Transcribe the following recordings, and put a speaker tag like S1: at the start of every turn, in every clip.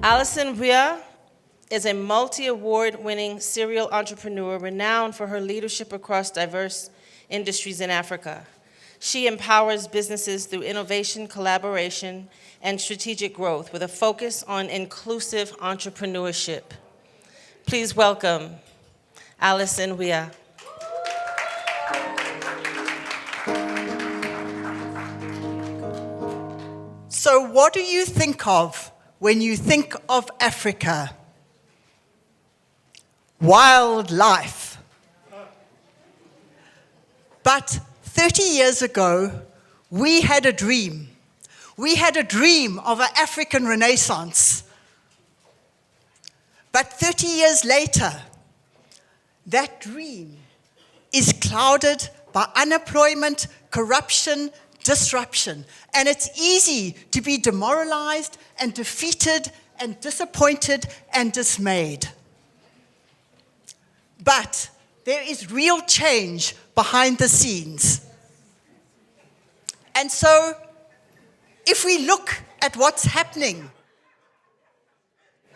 S1: Alison Weihe is a multi-award-winning serial entrepreneur renowned for her leadership across diverse industries in Africa. She empowers businesses through innovation, collaboration, and strategic growth with a focus on inclusive entrepreneurship. Please welcome Alison Weihe.
S2: So what do you think of when you think of Africa? Wildlife. But 30 years ago, we had a dream. We had a dream of an African Renaissance. But 30 years later, that dream is clouded by unemployment, corruption, disruption. And it's easy to be demoralized and defeated and disappointed and dismayed. But there is real change behind the scenes. And so, if we look at what's happening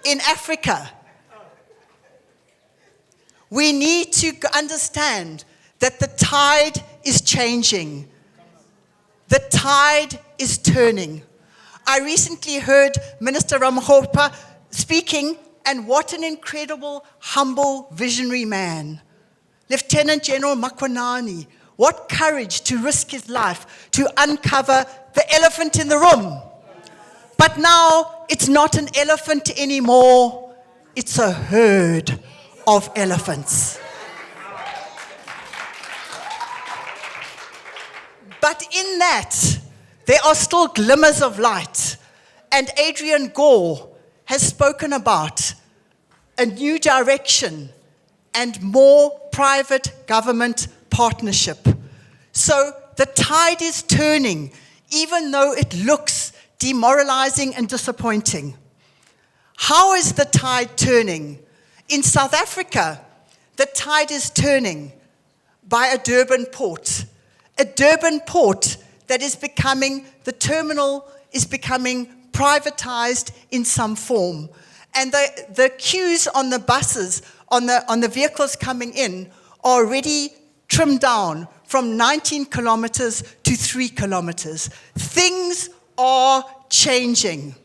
S2: in Africa, we need to understand that the tide is changing. The tide is turning. I recently heard Minister Ramaphosa speaking, and what an incredible, humble, visionary man. Lieutenant General Makwanani, what courage to risk his life to uncover the elephant in the room. But now, it's not an elephant anymore, it's a herd of elephants. But in that, there are still glimmers of light. And Adrian Gore has spoken about a new direction and more private-government partnership. So the tide is turning, even though it looks demoralizing and disappointing. How is the tide turning? In South Africa, the tide is turning by a Durban port. A Durban port that is becoming, the terminal is becoming privatized in some form. And the queues on the buses, on the vehicles coming in, are already trimmed down from 19 kilometers to 3 kilometers. Things are changing.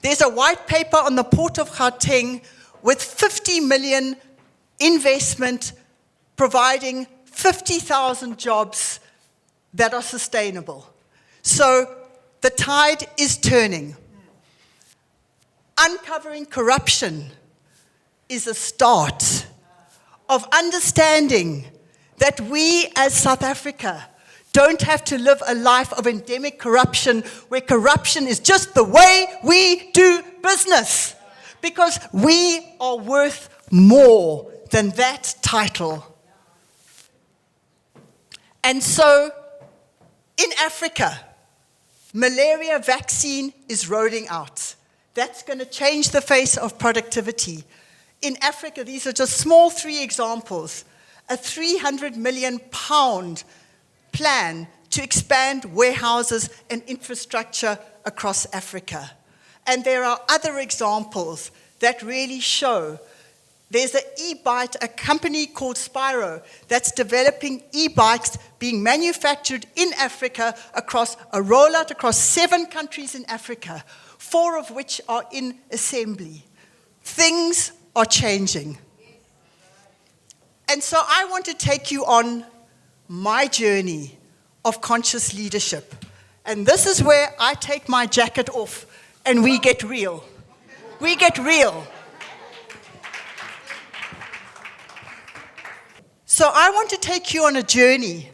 S2: There's a white paper on the Port of Gauteng with 50 million investment providing 50,000 jobs that are sustainable. So the tide is turning. Uncovering corruption is a start of understanding that we as South Africa don't have to live a life of endemic corruption where corruption is just the way we do business, because we are worth more than that title. And so, in Africa, malaria vaccine is rolling out. That's going to change the face of productivity. In Africa, these are just small 3 examples. A 300 million pound plan to expand warehouses and infrastructure across Africa. And there are other examples that really show. There's an e-bike, a company called Spiro that's developing e-bikes being manufactured in Africa across a rollout across 7 countries in Africa, 4 of which are in assembly. Things are changing. And so I want to take you on my journey of conscious leadership. And this is where I take my jacket off and we get real. We get real. So I want to take you on a journey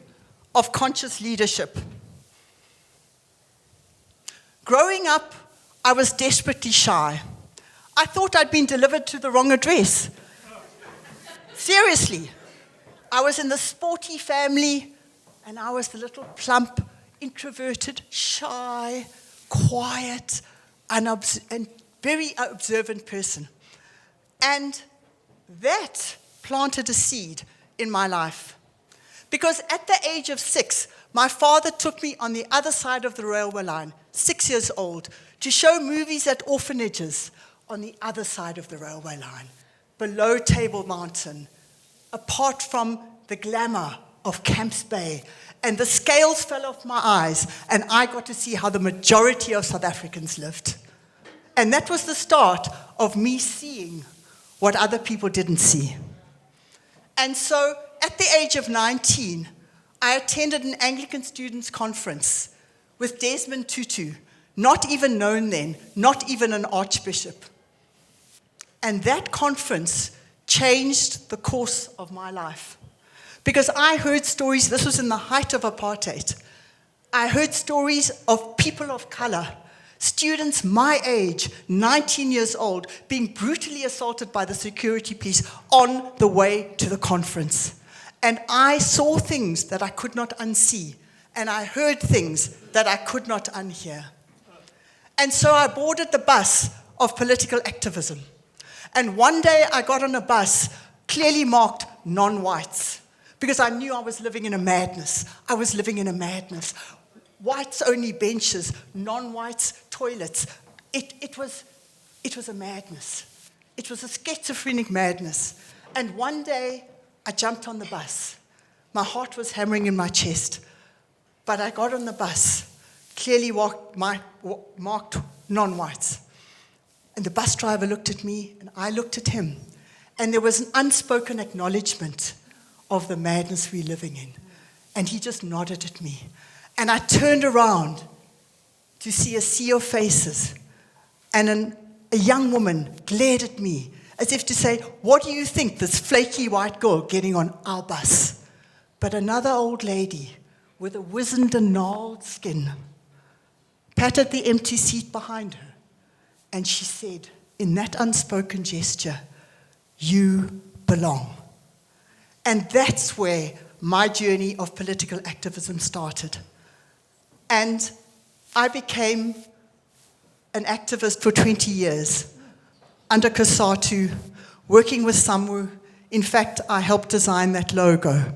S2: of conscious leadership. Growing up, I was desperately shy. I thought I'd been delivered to the wrong address. Seriously. I was in the sporty family, and I was the little plump, introverted, shy, quiet, and very observant person. And that planted a seed in my life. Because at the age of 6, my father took me on the other side of the railway line, 6 years old, to show movies at orphanages on the other side of the railway line, below Table Mountain, apart from the glamour of Camps Bay. And the scales fell off my eyes, and I got to see how the majority of South Africans lived. And that was the start of me seeing what other people didn't see. And so, at the age of 19, I attended an Anglican students' conference with Desmond Tutu, not even known then, not even an archbishop. And that conference changed the course of my life. Because I heard stories, this was in the height of apartheid, I heard stories of people of color, students my age, 19 years old, being brutally assaulted by the security police on the way to the conference. And I saw things that I could not unsee, and I heard things that I could not unhear. And so I boarded the bus of political activism. And one day I got on a bus clearly marked non-whites, because I knew I was living in a madness. I was living in a madness. Whites-only benches, non-whites toilets. It was a madness. It was a schizophrenic madness. And one day, I jumped on the bus. My heart was hammering in my chest. But I got on the bus, clearly marked non-whites. And the bus driver looked at me, and I looked at him. And there was an unspoken acknowledgement of the madness we're living in. And he just nodded at me. And I turned around to see a sea of faces. And a young woman glared at me as if to say, what do you think, this flaky white girl getting on our bus? But another old lady with a wizened and gnarled skin patted the empty seat behind her. And she said, in that unspoken gesture, you belong. And that's where my journey of political activism started. And I became an activist for 20 years under COSATU, working with SAMWU. In fact, I helped design that logo.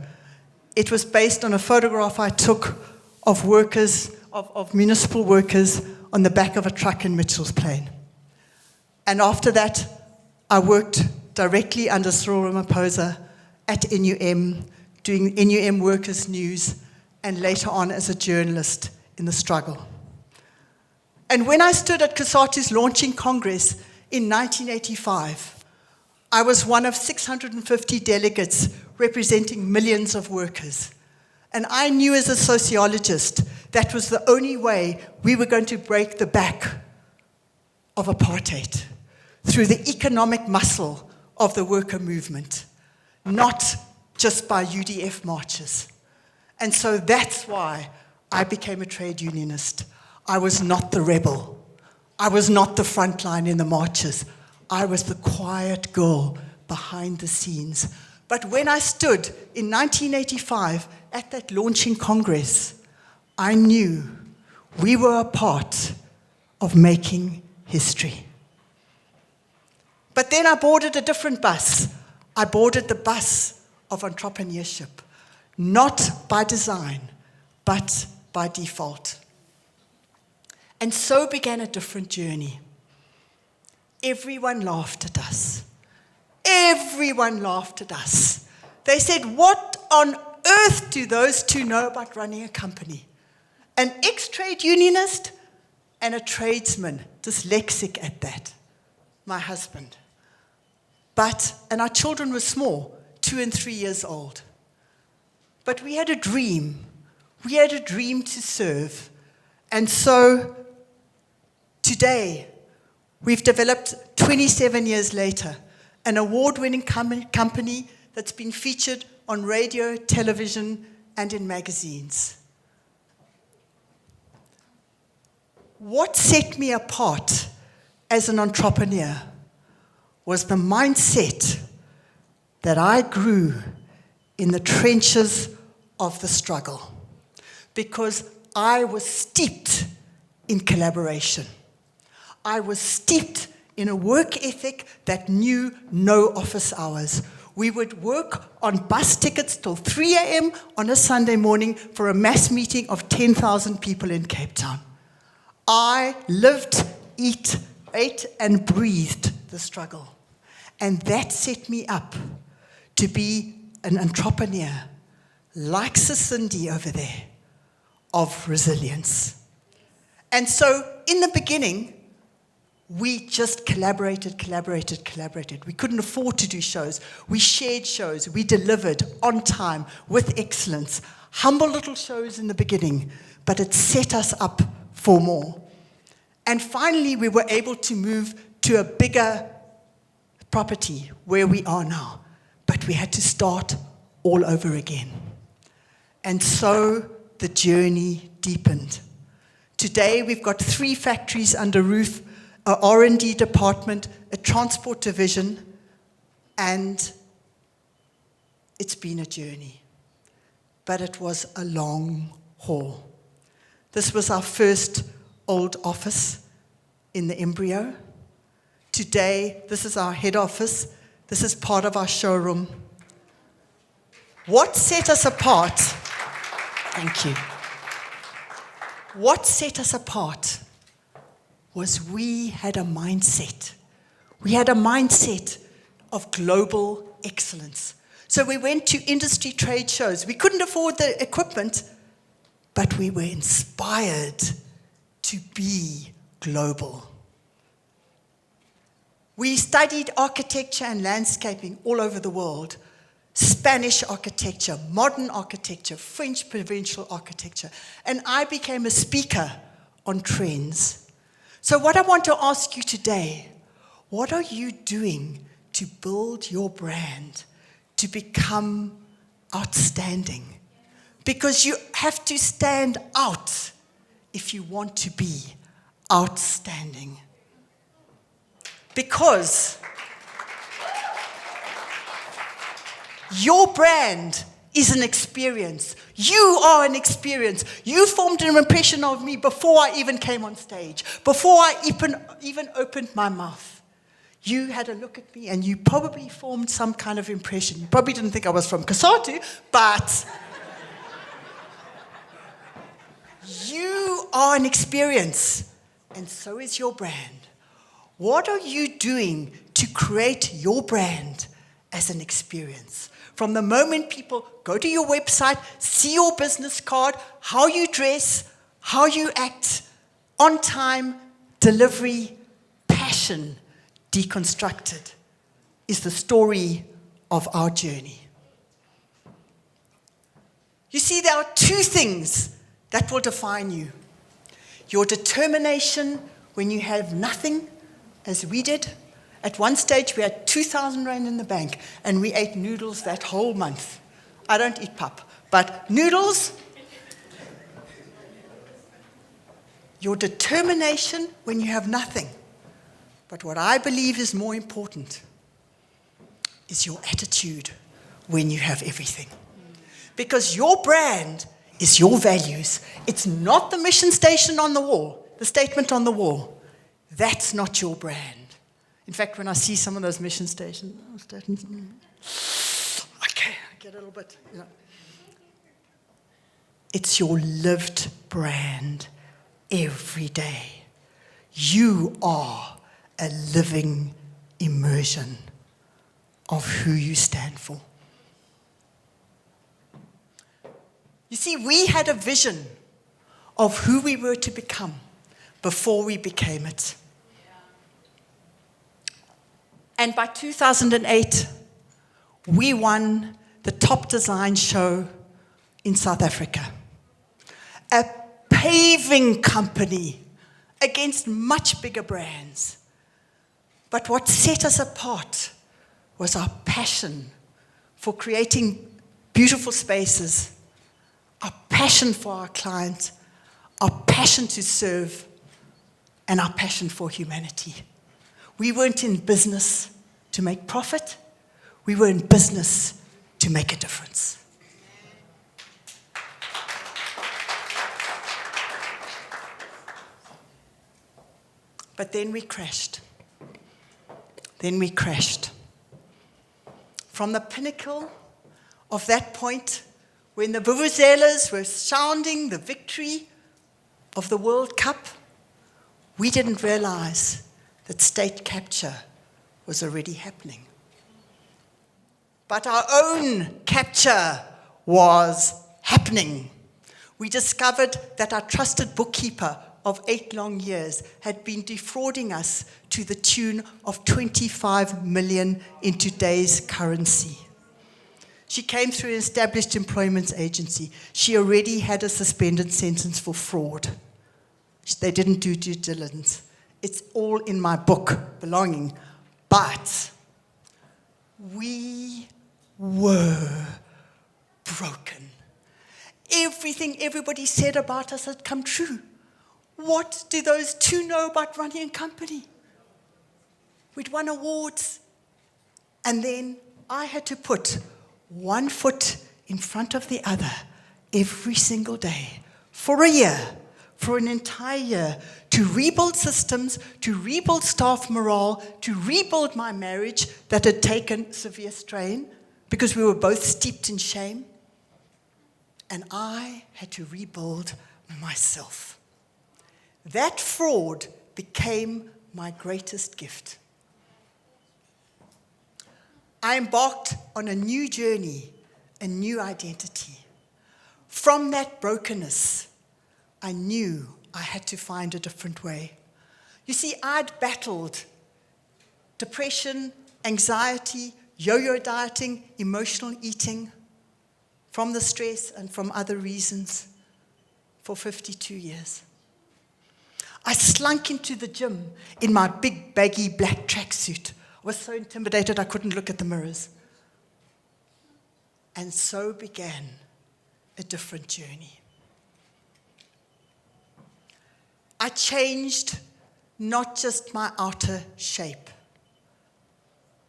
S2: It was based on a photograph I took of workers, of municipal workers on the back of a truck in Mitchell's Plain. And after that, I worked directly under Cyril Ramaphosa at NUM, doing NUM Workers' News, and later on as a journalist in the struggle. And when I stood at COSATU's launching Congress in 1985, I was one of 650 delegates representing millions of workers. And I knew as a sociologist that was the only way we were going to break the back of apartheid, through the economic muscle of the worker movement, not just by UDF marches. And so that's why I became a trade unionist. I was not the rebel. I was not the front line in the marches. I was the quiet girl behind the scenes. But when I stood in 1985 at that launching Congress, I knew we were a part of making history. But then I boarded a different bus. I boarded the bus of entrepreneurship, not by design, but by default. And so began a different journey. Everyone laughed at us. Everyone laughed at us. They said, what on earth do those two know about running a company? An ex-trade unionist and a tradesman, dyslexic at that, my husband. And our children were small, 2 and 3 years old. But we had a dream. We had a dream to serve. And so today, we've developed, 27 years later, an award-winning company that's been featured on radio, television, and in magazines. What set me apart as an entrepreneur was the mindset that I grew in the trenches of the struggle, because I was steeped in collaboration. I was steeped in a work ethic that knew no office hours. We would work on bus tickets till 3 a.m. on a Sunday morning for a mass meeting of 10,000 people in Cape Town. I lived, eat, ate and breathed the struggle. And that set me up to be an entrepreneur, like Cindy over there, of resilience. And so in the beginning, we just collaborated. We couldn't afford to do shows. We shared shows. We delivered on time with excellence. Humble little shows in the beginning, but it set us up for more. And finally, we were able to move to a bigger property where we are now. But we had to start all over again. And so the journey deepened. Today, we've got 3 factories under roof, a R&D department, a transport division, and it's been a journey. But it was a long haul. This was our first old office in the embryo. Today, this is our head office. This is part of our showroom. What set us apart? Thank you. What set us apart was we had a mindset. We had a mindset of global excellence. So we went to industry trade shows. We couldn't afford the equipment, but we were inspired to be global. We studied architecture and landscaping all over the world. Spanish architecture, modern architecture, French provincial architecture. And I became a speaker on trends. So what I want to ask you today, what are you doing to build your brand to become outstanding? Because you have to stand out if you want to be outstanding. Because your brand is an experience. You are an experience. You formed an impression of me before I even came on stage, before I even opened my mouth. You had a look at me and you probably formed some kind of impression. You probably didn't think I was from Kasatu, but you are an experience, and so is your brand. What are you doing to create your brand as an experience? From the moment people go to your website, see your business card, how you dress, how you act, on time, delivery, passion, deconstructed, is the story of our journey. You see, there are 2 things that will define you. Your determination when you have nothing, as we did. At one stage, we had 2,000 rand in the bank, and we ate noodles that whole month. I don't eat pap, but noodles. Your determination when you have nothing. But what I believe is more important is your attitude when you have everything. Because your brand is your values. It's not the mission station on the wall, the statement on the wall. That's not your brand. In fact, when I see some of those mission stations, okay, I get a little bit, It's your lived brand every day. You are a living immersion of who you stand for. You see, we had a vision of who we were to become before we became it. And by 2008, we won the top design show in South Africa. A paving company against much bigger brands. But what set us apart was our passion for creating beautiful spaces, our passion for our clients, our passion to serve, and our passion for humanity. We weren't in business to make profit. We were in business to make a difference. But then we crashed. From the pinnacle of that point, when the vuvuzelas were sounding the victory of the World Cup, we didn't realize that state capture was already happening. But our own capture was happening. We discovered that our trusted bookkeeper of 8 long years had been defrauding us to the tune of 25 million in today's currency. She came through an established employment agency. She already had a suspended sentence for fraud. They didn't do due diligence. It's all in my book, Belonging. But we were broken. Everything everybody said about us had come true. What do those two know about running a company? We'd won awards. And then I had to put one foot in front of the other every single day for a year, for an entire year, to rebuild systems, to rebuild staff morale, to rebuild my marriage that had taken severe strain because we were both steeped in shame. And I had to rebuild myself. That fraud became my greatest gift. I embarked on a new journey, a new identity. From that brokenness, I knew I had to find a different way. You see, I'd battled depression, anxiety, yo-yo dieting, emotional eating, from the stress and from other reasons for 52 years. I slunk into the gym in my big, baggy black tracksuit. I was so intimidated I couldn't look at the mirrors. And so began a different journey. I changed not just my outer shape.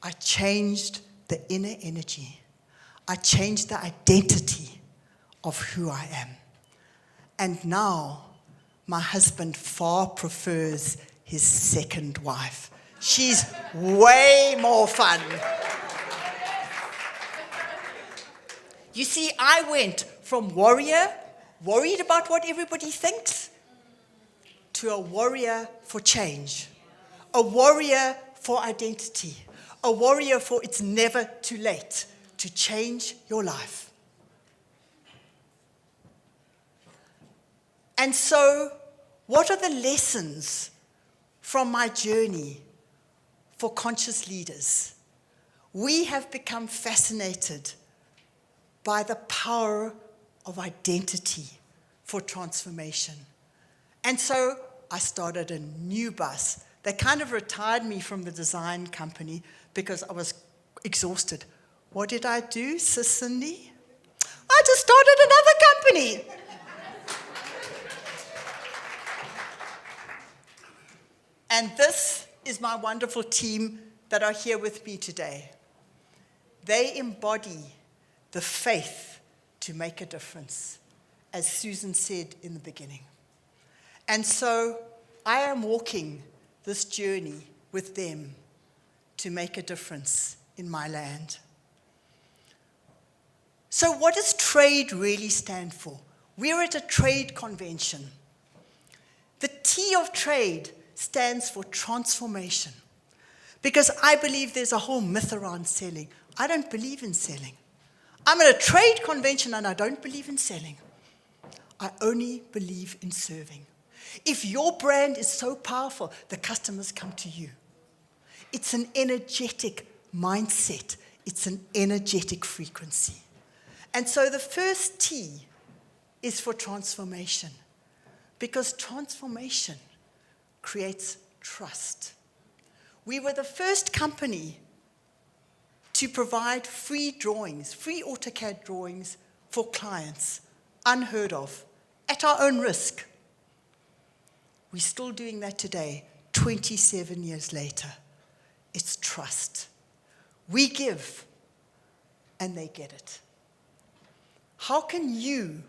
S2: I changed the inner energy. I changed the identity of who I am. And now, my husband far prefers his second wife. She's way more fun. You see, I went from warrior, worried about what everybody thinks, to a warrior for change, a warrior for identity, a warrior for it's never too late to change your life. And so, what are the lessons from my journey for conscious leaders? We have become fascinated by the power of identity for transformation. And so I started a new bus. They kind of retired me from the design company because I was exhausted. What did I do, Sis Cindy? I just started another company. And this is my wonderful team that are here with me today. They embody the faith to make a difference, as Susan said in the beginning. And so I am walking this journey with them to make a difference in my land. So what does trade really stand for? We're at a trade convention. The T of trade stands for transformation. Because I believe there's a whole myth around selling. I don't believe in selling. I'm at a trade convention and I don't believe in selling. I only believe in serving. If your brand is so powerful, the customers come to you. It's an energetic mindset. It's an energetic frequency. And so the first T is for transformation. Because transformation creates trust. We were the first company to provide free drawings, free AutoCAD drawings for clients, unheard of, at our own risk. We're still doing that today, 27 years later. It's trust. We give, and they get it. How can you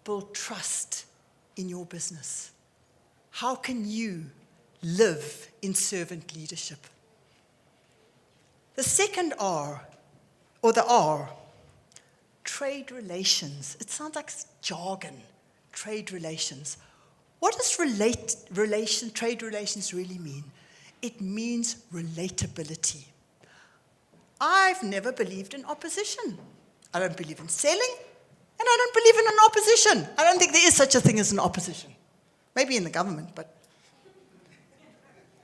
S2: build trust in your business? How can you live in servant leadership? The second R, or the R, trade relations. It sounds like jargon, trade relations. What does trade relations really mean? it means relatability. I've never believed in opposition. I don't believe in selling, and I don't believe in an opposition. I don't think there is such a thing as an opposition. Maybe in the government, but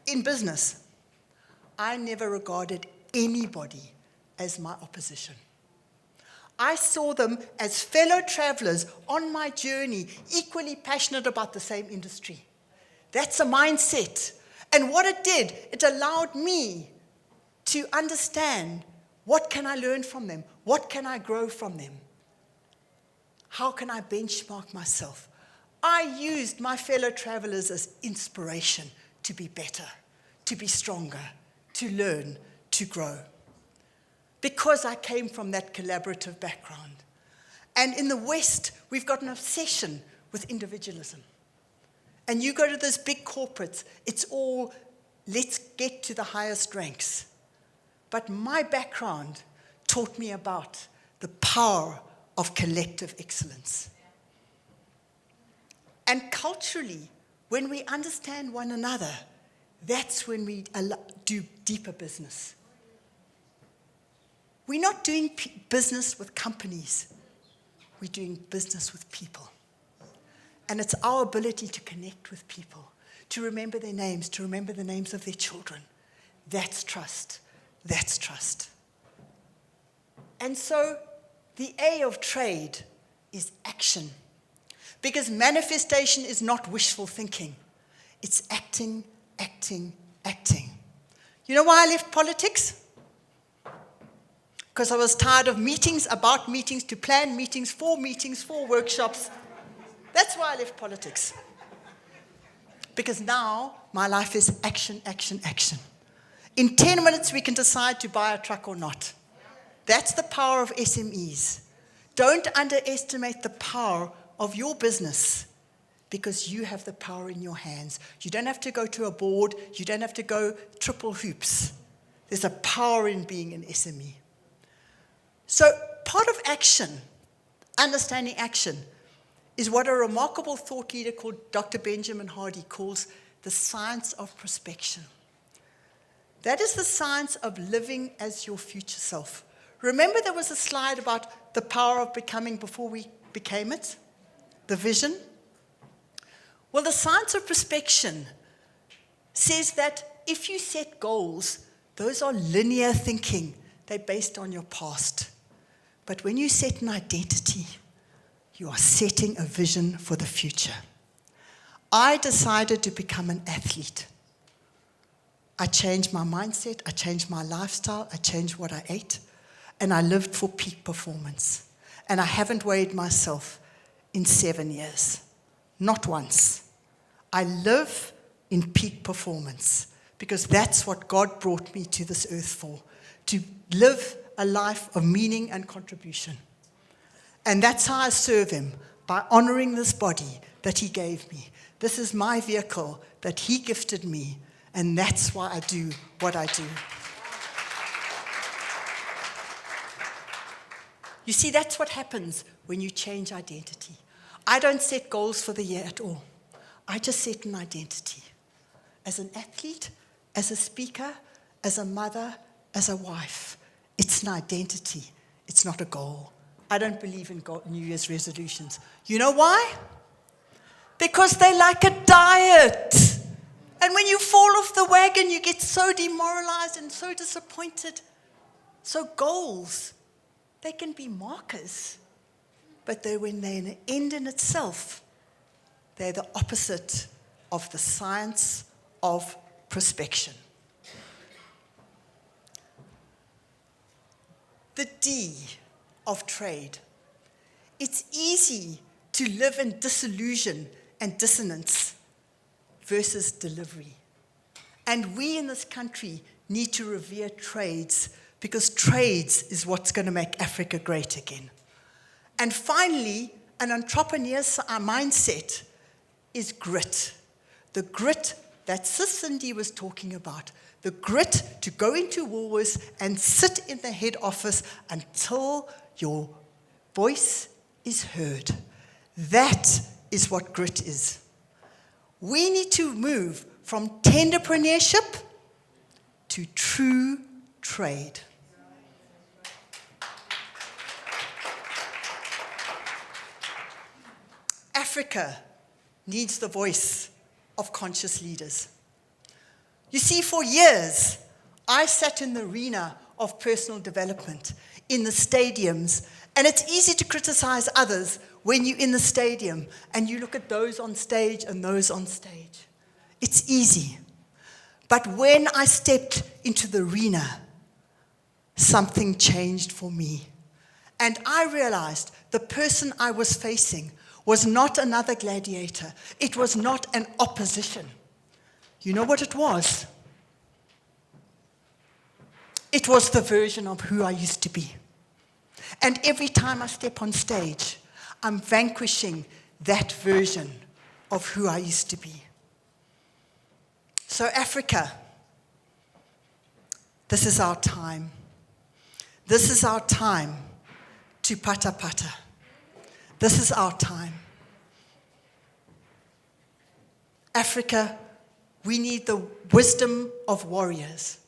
S2: in business, I never regarded anybody as my opposition. I saw them as fellow travelers on my journey, equally passionate about the same industry. That's a mindset. And what it did, it allowed me to understand, what can I learn from them? What can I grow from them? How can I benchmark myself? I used my fellow travelers as inspiration to be better, to be stronger, to learn, to grow. Because I came from that collaborative background. And in the West, we've got an obsession with individualism. And you go to those big corporates, it's all, let's get to the highest ranks. But my background taught me about the power of collective excellence. And culturally, when we understand one another, that's when we do deeper business. We're not doing business with companies. We're doing business with people. And it's our ability to connect with people, to remember their names, to remember the names of their children. That's trust. That's trust. And so the A of trade is action. Because manifestation is not wishful thinking. It's acting, acting, acting. You know why I left politics? Because I was tired of meetings, about meetings, to plan meetings, for workshops. That's why I left politics. Because now my life is action, action, action. In 10 minutes, we can decide to buy a truck or not. That's the power of SMEs. Don't underestimate the power of your business, because you have the power in your hands. You don't have to go to a board. You don't have to go triple hoops. There's a power in being an SME. So part of action, understanding action, is what a remarkable thought leader called Dr. Benjamin Hardy calls the science of prospection. That is the science of living as your future self. Remember there was a slide about the power of becoming before we became it? The vision? Well, the science of prospection says that if you set goals, those are linear thinking. They're based on your past. But when you set an identity, you are setting a vision for the future. I decided to become an athlete. I changed my mindset, I changed my lifestyle, I changed what I ate, and I lived for peak performance. And I haven't weighed myself in 7 years. Not once. I live in peak performance because that's what God brought me to this earth for, to live a life of meaning and contribution. And that's how I serve him, by honoring this body that he gave me. This is my vehicle that he gifted me, and that's why I do what I do. You see, that's what happens when you change identity. I don't set goals for the year at all. I just set an identity. As an athlete, as a speaker, as a mother, as a wife. It's an identity. It's not a goal. I don't believe in New Year's resolutions. You know why? Because they're like a diet. And when you fall off the wagon, you get so demoralized and so disappointed. So goals, they can be markers. But when they're an end in itself, they're the opposite of the science of prospection. The D of trade. It's easy to live in disillusion and dissonance versus delivery. And we in this country need to revere trades, because trades is what's going to make Africa great again. And finally, an entrepreneur's mindset is grit. The grit that Sis Cindy was talking about. The grit to go into Woolworths and sit in the head office until your voice is heard. That is what grit is. We need to move from tenderpreneurship to true trade. Africa needs the voice of conscious leaders. You see, for years, I sat in the arena of personal development, in the stadiums, and it's easy to criticize others when you're in the stadium and you look at those on stage and those on stage. It's easy. But when I stepped into the arena, something changed for me. And I realized the person I was facing was not another gladiator. It was not an opposition. You know what it was? It was the version of who I used to be. And every time I step on stage, I'm vanquishing that version of who I used to be. So Africa, this is our time. This is our time to pata pata. This is our time. Africa, we need the wisdom of warriors.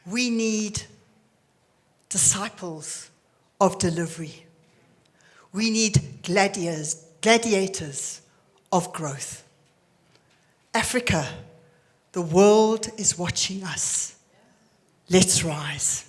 S2: We need disciples of delivery. We need gladiators of growth. Africa, the world is watching us. Let's rise.